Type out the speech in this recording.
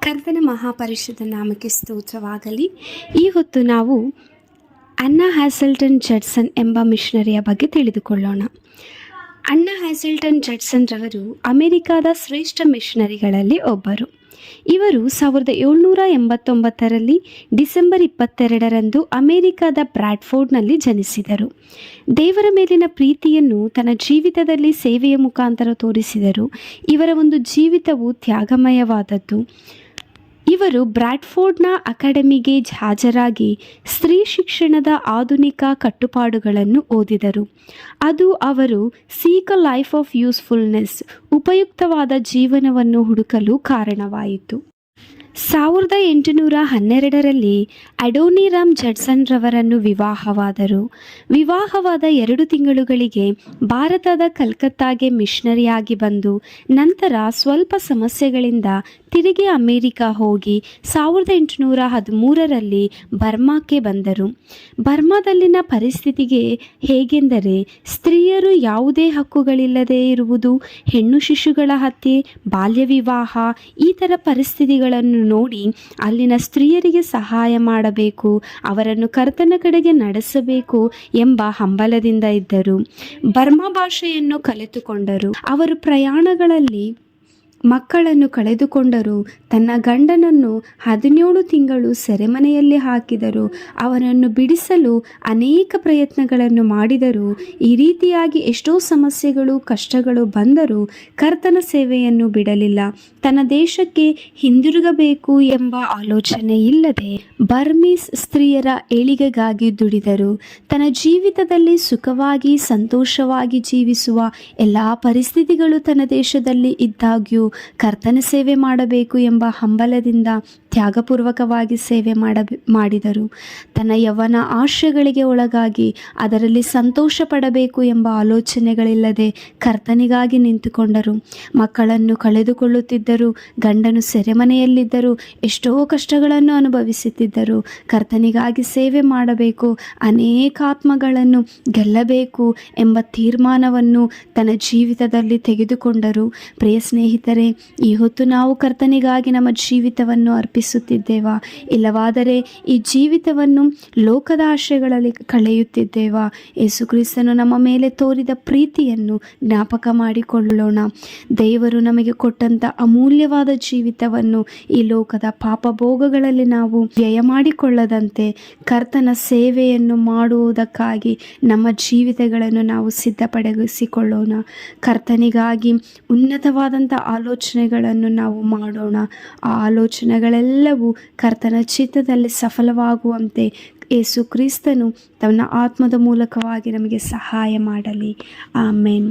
ಕರ್ತನ ಮಹಾಪರಿಶುದ್ಧ ನಾಮಕ್ಕೆ ಸ್ತೋತ್ರವಾಗಲಿ. ಈ ಹೊತ್ತು ನಾವು ಅನ್ನಾ ಹ್ಯಾಸಲ್ಟನ್ ಜಡ್ಸನ್ ಎಂಬ ಮಿಷನರಿಯ ಬಗ್ಗೆ ತಿಳಿದುಕೊಳ್ಳೋಣ. ಅನ್ನಾ ಹ್ಯಾಸಲ್ಟನ್ ಜಡ್ಸನ್ ರವರು ಅಮೆರಿಕಾದ ಶ್ರೇಷ್ಠ ಮಿಷನರಿಗಳಲ್ಲಿ ಒಬ್ಬರು. ಇವರು 1789ರಲ್ಲಿ ಡಿಸೆಂಬರ್ 22ರಂದು ಅಮೆರಿಕಾದ ಬ್ರಾಡ್ಫೋರ್ಡ್ನಲ್ಲಿ ಜನಿಸಿದರು. ದೇವರ ಮೇಲಿನ ಪ್ರೀತಿಯನ್ನು ತನ್ನ ಜೀವಿತದಲ್ಲಿ ಸೇವೆಯ ಮುಖಾಂತರ ತೋರಿಸಿದರು. ಇವರ ಒಂದು ಜೀವಿತವು ತ್ಯಾಗಮಯವಾದದ್ದು. ಇವರು ಬ್ರಾಡ್ಫೋರ್ಡ್ನ ಅಕಾಡೆಮಿಗೆ ಹಾಜರಾಗಿ ಸ್ತ್ರೀ ಶಿಕ್ಷಣದ ಆಧುನಿಕ ಕಟ್ಟುಪಾಡುಗಳನ್ನು ಓದಿದರು. ಅದು ಅವರು seek a life of usefulness, ಉಪಯುಕ್ತವಾದ ಜೀವನವನ್ನು ಹುಡುಕಲು ಕಾರಣವಾಯಿತು. 1812ರಲ್ಲಿ ಅಡೋನಿರಾಮ್ ಜಡ್ಸನ್ ರವರನ್ನು ವಿವಾಹವಾದರು. ವಿವಾಹವಾದ 2 ತಿಂಗಳುಗಳಿಗೆ ಭಾರತದ ಕಲ್ಕತ್ತಾಗೆ ಮಿಷನರಿಯಾಗಿ ಬಂದು ನಂತರ ಸ್ವಲ್ಪ ಸಮಸ್ಯೆಗಳಿಂದ ತಿರುಗಿ ಅಮೆರಿಕ ಹೋಗಿ 1813ರಲ್ಲಿ ಬರ್ಮಾಕ್ಕೆ ಬಂದರು. ಬರ್ಮಾದಲ್ಲಿನ ಪರಿಸ್ಥಿತಿಗೆ ಹೇಗೆಂದರೆ ಸ್ತ್ರೀಯರು ಯಾವುದೇ ಹಕ್ಕುಗಳಿಲ್ಲದೆ ಇರುವುದು, ಹೆಣ್ಣು ಶಿಶುಗಳ ಹತ್ಯೆ, ಬಾಲ್ಯ ವಿವಾಹ, ಈ ಥರ ಪರಿಸ್ಥಿತಿಗಳನ್ನು ನೋಡಿ ಅಲ್ಲಿನ ಸ್ತ್ರೀಯರಿಗೆ ಸಹಾಯ ಮಾಡಬೇಕು, ಅವರನ್ನು ಕರ್ತನ ಕಡೆಗೆ ನಡೆಸಬೇಕು ಎಂಬ ಹಂಬಲದಿಂದ ಇದ್ದರು. ಬರ್ಮಾ ಭಾಷೆಯನ್ನು ಕಲಿತುಕೊಂಡರು. ಅವರು ಪ್ರಯಾಣಗಳಲ್ಲಿ ಮಕ್ಕಳನ್ನು ಕಳೆದುಕೊಂಡರು. ತನ್ನ ಗಂಡನನ್ನು 17 ತಿಂಗಳು ಸೆರೆಮನೆಯಲ್ಲಿ ಹಾಕಿದರು. ಅವನನ್ನು ಬಿಡಿಸಲು ಅನೇಕ ಪ್ರಯತ್ನಗಳನ್ನು ಮಾಡಿದರು. ಈ ರೀತಿಯಾಗಿ ಎಷ್ಟೋ ಸಮಸ್ಯೆಗಳು, ಕಷ್ಟಗಳು ಬಂದರೂ ಕರ್ತನ ಸೇವೆಯನ್ನು ಬಿಡಲಿಲ್ಲ. ತನ್ನ ದೇಶಕ್ಕೆ ಹಿಂದಿರುಗಬೇಕು ಎಂಬ ಆಲೋಚನೆ ಇಲ್ಲದೆ ಬರ್ಮೀಸ್ ಸ್ತ್ರೀಯರ ಏಳಿಗೆಗಾಗಿ ದುಡಿದರು. ತನ್ನ ಜೀವಿತದಲ್ಲಿ ಸುಖವಾಗಿ ಸಂತೋಷವಾಗಿ ಜೀವಿಸುವ ಎಲ್ಲ ಪರಿಸ್ಥಿತಿಗಳು ತನ್ನ ದೇಶದಲ್ಲಿ ಇದ್ದಾಗ್ಯೂ ಕರ್ತನ ಸೇವೆ ಮಾಡಬೇಕು ಎಂಬ ಹಂಬಲದಿಂದ ತ್ಯಾಗಪೂರ್ವಕವಾಗಿ ಸೇವೆ ಮಾಡಿದರು. ತನ್ನ ಯೌವನ ಆಶೆಗಳಿಗೆ ಒಳಗಾಗಿ ಅದರಲ್ಲಿ ಸಂತೋಷ ಪಡಬೇಕು ಎಂಬ ಆಲೋಚನೆಗಳಿಲ್ಲದೆ ಕರ್ತನಿಗಾಗಿ ನಿಂತುಕೊಂಡರು. ಮಕ್ಕಳನ್ನು ಕಳೆದುಕೊಳ್ಳುತ್ತಿದ್ದರು. ಗಂಡನು ಸೆರೆಮನೆಯಲ್ಲಿದ್ದರು. ಎಷ್ಟೋ ಕಷ್ಟಗಳನ್ನು ಅನುಭವಿಸುತ್ತಿದ್ದರು. ಕರ್ತನಿಗಾಗಿ ಸೇವೆ ಮಾಡಬೇಕು, ಅನೇಕ ಆತ್ಮಗಳನ್ನು ಗೆಲ್ಲಬೇಕು ಎಂಬ ತೀರ್ಮಾನವನ್ನು ತನ್ನ ಜೀವಿತದಲ್ಲಿ ತೆಗೆದುಕೊಂಡರು. ಪ್ರಿಯ ಸ್ನೇಹಿತರೆ, ಈ ಹೊತ್ತು ನಾವು ಕರ್ತನಿಗಾಗಿ ನಮ್ಮ ಜೀವಿತವನ್ನು ಅರ್ಪಿಸುತ್ತಿದ್ದೇವಾ? ಇಲ್ಲವಾದರೆ ಈ ಜೀವಿತವನ್ನು ಲೋಕದ ಆಶೆಗಳಲ್ಲಿ ಕಳೆಯುತ್ತಿದ್ದೇವಾ? ಯೇಸು ಕ್ರಿಸ್ತನು ನಮ್ಮ ಮೇಲೆ ತೋರಿದ ಪ್ರೀತಿಯನ್ನು ಜ್ಞಾಪಕ ಮಾಡಿಕೊಳ್ಳೋಣ. ದೇವರು ನಮಗೆ ಕೊಟ್ಟಂಥ ಅಮೂಲ್ಯವಾದ ಜೀವಿತವನ್ನು ಈ ಲೋಕದ ಪಾಪಭೋಗಗಳಲ್ಲಿ ನಾವು ವ್ಯಯ ಮಾಡಿಕೊಳ್ಳದಂತೆ ಕರ್ತನ ಸೇವೆಯನ್ನು ಮಾಡುವುದಕ್ಕಾಗಿ ನಮ್ಮ ಜೀವಿತಗಳನ್ನು ನಾವು ಸಿದ್ಧಪಡಿಸಿಕೊಳ್ಳೋಣ. ಕರ್ತನಿಗಾಗಿ ಉನ್ನತವಾದಂಥ ಆಲೋಚನೆಗಳನ್ನು ನಾವು ಮಾಡೋಣ. ಆ ಆಲೋಚನೆಗಳೆಲ್ಲವೂ ಕರ್ತನ ಚಿತ್ತದಲ್ಲಿ ಸಫಲವಾಗುವಂತೆ ಯೇಸು ಕ್ರಿಸ್ತನು ತನ್ನ ಆತ್ಮದ ಮೂಲಕವಾಗಿ ನಮಗೆ ಸಹಾಯ ಮಾಡಲಿ. ಆಮೆನ್.